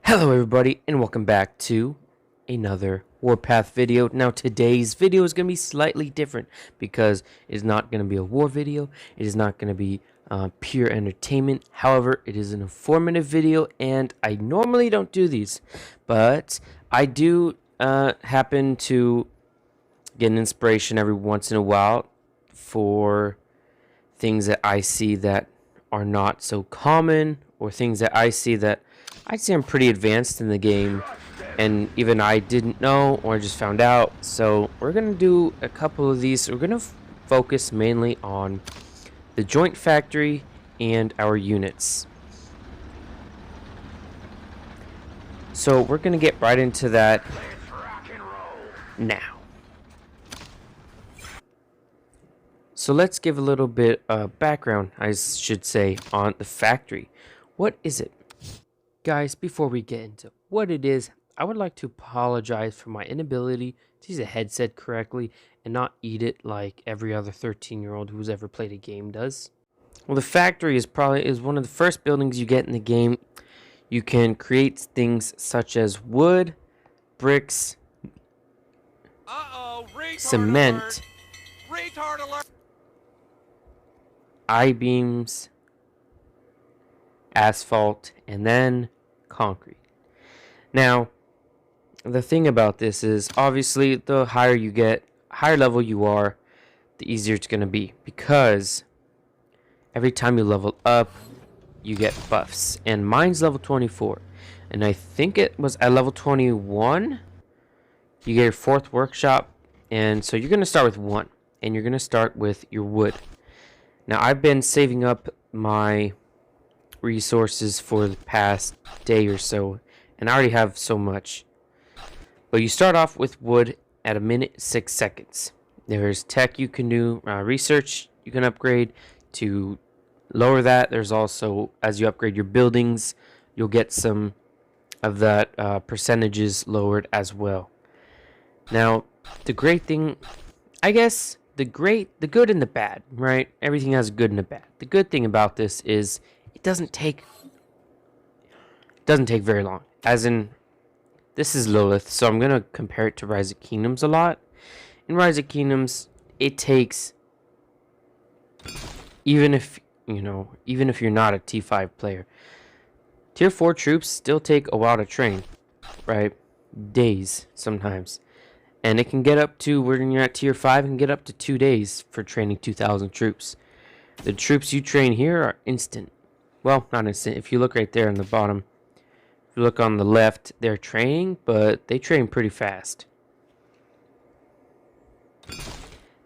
Hello everybody and welcome back to another Warpath video. Now today's video is going to be slightly different because it is not going to be a war video. It is not going to be pure entertainment. However, it is an informative video and I normally don't do these. But I do happen to get an inspiration every once in a while for things that I see that are not so common, or things that I see that I'd say I'm pretty advanced in the game and even I didn't know or just found out. So we're going to do a couple of these. We're going to focus mainly on the joint factory and our units. So we're going to get right into that now. So let's give a little bit of background, I should say, on the factory. What is it? Guys, before we get into what it is, I would like to apologize for my inability to use a headset correctly and not eat it like every other 13-year-old who's ever played a game does. Well, the factory is one of the first buildings you get in the game. You can create things such as wood, bricks, cement, I-beams, asphalt, and then concrete. Now, the thing about this is, obviously, the higher level you are, the easier it's going to be, because every time you level up, you get buffs. And mine's level 24, and I think it was at level 21, you get your 4th workshop, and so you're going to start with 1, and you're going to start with your wood. Now, I've been saving up my resources for the past day or so, and I already have so much. But you start off with wood at 1 minute 6 seconds. There's tech you can do, research you can upgrade to lower that. There's also, as you upgrade your buildings, you'll get some of that percentages lowered as well. Now, the great thing, I guess, the good and the bad, right? Everything has a good and a bad. The good thing about this is it doesn't take very long. As in, this is Lilith, so I'm gonna compare it to Rise of Kingdoms a lot. In Rise of Kingdoms, it takes, even if you're not a T5 player, Tier 4 troops still take a while to train, right? Days sometimes. And it can get up to, when you're at Tier 5, it can get up to 2 days for training 2,000 troops. The troops you train here are instant. Well, not instant. If you look right there on the bottom, if you look on the left, they're training, but they train pretty fast.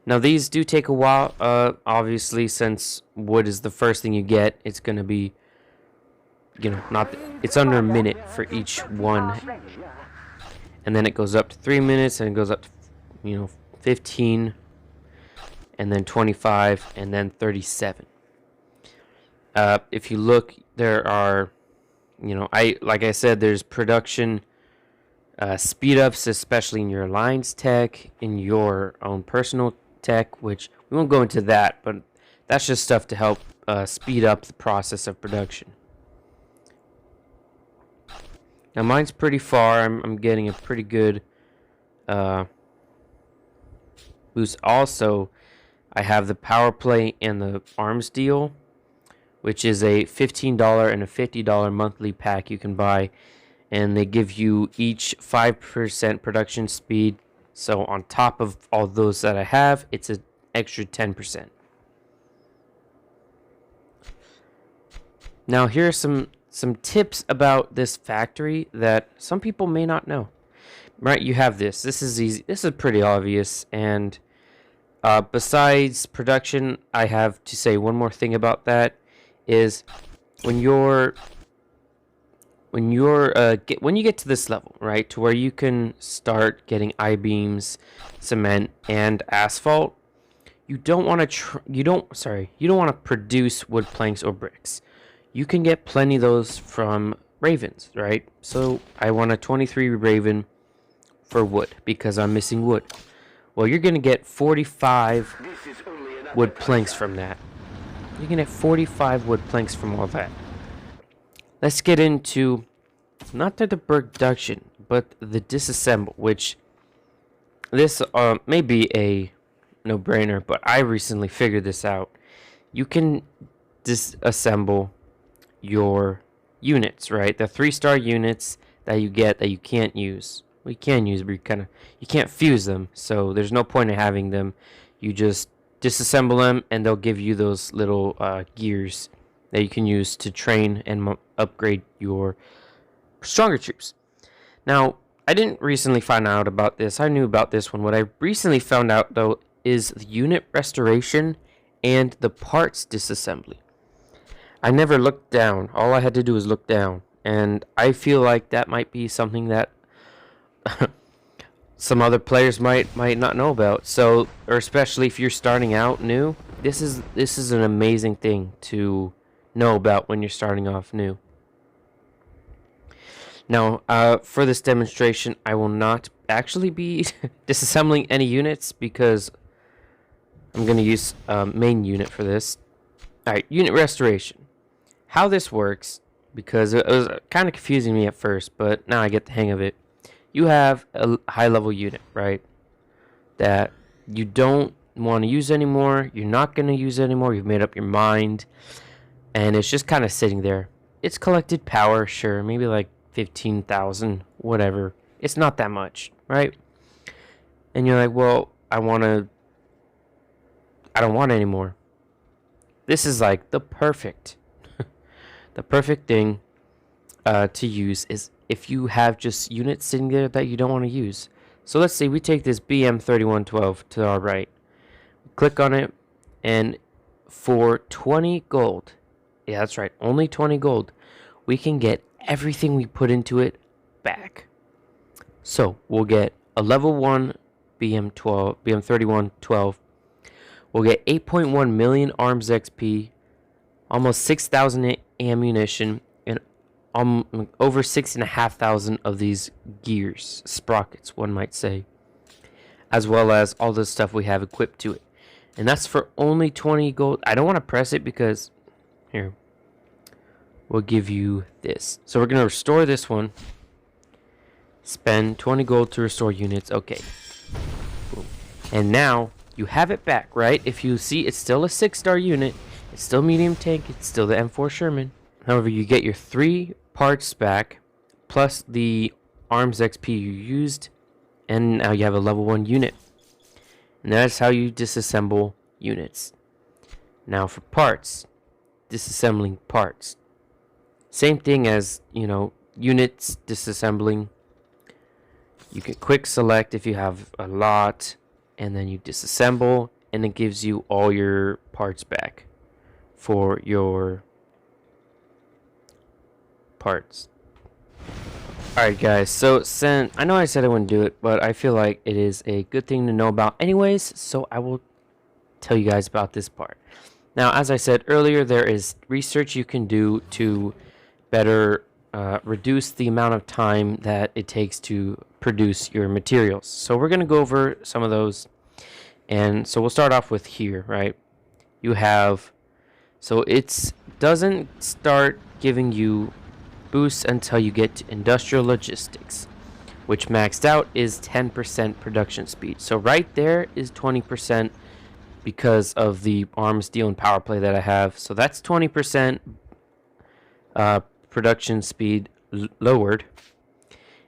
Now, these do take a while. Obviously, since wood is the first thing you get, it's going to be, it's under 1 minute for each one. And then it goes up to 3 minutes, and it goes up to, 15, and then 25, and then 37. If you look, there are, like I said, there's production speed ups, especially in your alliance tech, in your own personal tech, which we won't go into that, but that's just stuff to help speed up the process of production. Now mine's pretty far. I'm getting a pretty good boost. Also, I have the power play and the arms deal, which is a $15 and a $50 monthly pack you can buy, and they give you each 5% production speed. So on top of all those that I have, it's an extra 10%. Now here are some tips about this factory that some people may not know. Right, you have this. This is easy. This is pretty obvious. And besides production, I have to say one more thing about that. Is when you get to this level, right, to where you can start getting I-beams, cement, and asphalt, you don't want to produce wood planks or bricks. You can get plenty of those from ravens, right? So I want a 23 raven for wood because I'm missing wood. Well, you're gonna get 45 wood planks from that. You can get 45 wood planks from all that. Let's get into not the production, but the disassemble, which this may be a no-brainer, but I recently figured this out. You can disassemble your units, right? The 3-star units that you get that you can't use. Well, you can use, but you can't fuse them, so there's no point in having them. You just disassemble them, and they'll give you those little gears that you can use to train and upgrade your stronger troops. Now, I didn't recently find out about this. I knew about this one. What I recently found out, though, is the unit restoration and the parts disassembly. I never looked down. All I had to do was look down. And I feel like that might be something that some other players might not know about. So, or especially if you're starting out new, this is an amazing thing to know about when you're starting off new. Now, for this demonstration, I will not actually be disassembling any units because I'm going to use main unit for this. Alright, unit restoration. How this works, because it was kind of confusing me at first, but now I get the hang of it. You have a high level unit, right? That you don't want to use anymore. You're not going to use it anymore. You've made up your mind. And it's just kind of sitting there. It's collected power, sure. Maybe like 15,000, whatever. It's not that much, right? And you're like, well, I don't want it anymore. This is like the perfect thing to use is if you have just units sitting there that you don't want to use. So let's say we take this BM3112 to our right. Click on it, and for 20 gold, yeah, that's right, only 20 gold, we can get everything we put into it back. So we'll get a level 1 BM3112. We'll get 8.1 million arms XP, almost 6,000 ammunition, and over 6,500 of these gears, sprockets, one might say, as well as all the stuff we have equipped to it. And that's for only 20 gold. I don't want to press it because, here, we'll give you this. So we're going to restore this one. Spend 20 gold to restore units. Okay. Boom. And now you have it back, right? If you see, it's still a 6-star unit. It's still medium tank. It's still the M4 Sherman. However, you get your 3 parts back, plus the arms XP you used, and now you have a level 1 unit. And that's how you disassemble units. Now for parts, disassembling parts. Same thing as, units disassembling. You can quick select if you have a lot, and then you disassemble, and it gives you all your parts back for your parts. Alright guys, so I know I said I wouldn't do it, but I feel like it is a good thing to know about anyways, so I will tell you guys about this part. Now, as I said earlier, there is research you can do to better reduce the amount of time that it takes to produce your materials. So we're going to go over some of those, and so we'll start off with here, right? You have, so it doesn't start giving you boosts until you get to industrial logistics, which maxed out is 10% production speed. So right there is 20% because of the arms, steel, and power play that I have. So that's 20% production speed lowered.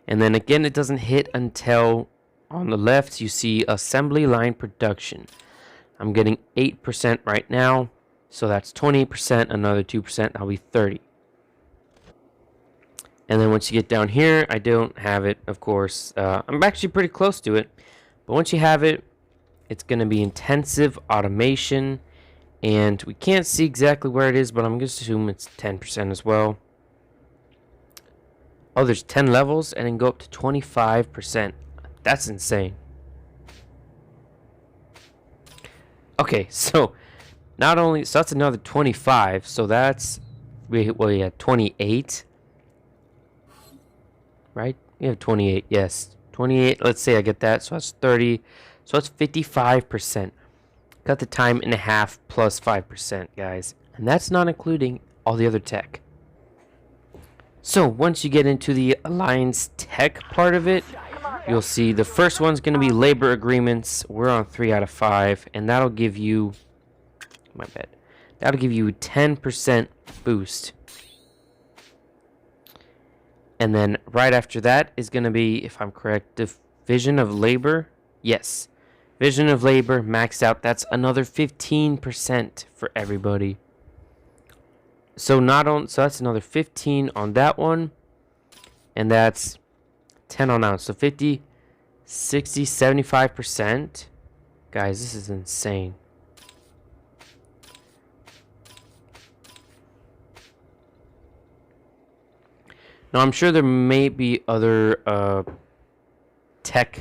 And then again, it doesn't hit until on the left you see assembly line production. I'm getting 8% right now, so that's 28%, another 2%, that'll be 30. And then once you get down here, I don't have it, of course. I'm actually pretty close to it. But once you have it, it's going to be intensive automation. And we can't see exactly where it is, but I'm going to assume it's 10% as well. Oh, there's 10 levels and then go up to 25%. That's insane. Okay, so not only, so that's another 25. So that's, we had 28. Right? We have 28, yes. 28, let's say I get that, so that's 30. So that's 55%. Cut the time in half plus 5%, guys. And that's not including all the other tech. So once you get into the Alliance Tech part of it, you'll see the first one's going to be labor agreements. We're on 3 out of 5, and that'll give you, my bad, that'll give you 10% boost. And then right after that is going to be, if I'm correct, division of labor. Yes, vision of labor maxed out. That's another 15% for everybody. So that's another 15 on that one, and that's 10 on out. So 50, 60, 75%. Guys, this is insane. Now, I'm sure there may be other tech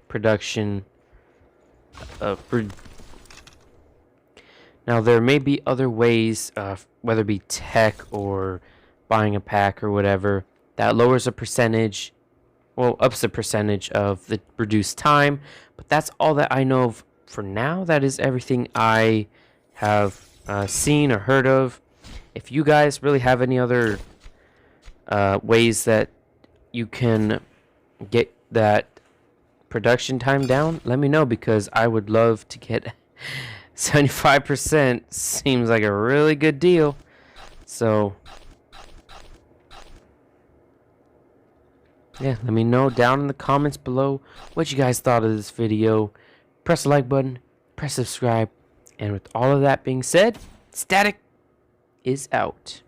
production. Now, there may be other ways, whether it be tech or buying a pack or whatever, that lowers the percentage, well, ups the percentage of the reduced time. But that's all that I know of for now. That is everything I have seen or heard of. If you guys really have any other ways that you can get that production time down, let me know, because I would love to get 75%. Seems like a really good deal. So yeah, let me know down in the comments below what you guys thought of this video. Press the like button, press subscribe, and with all of that being said, Static is out.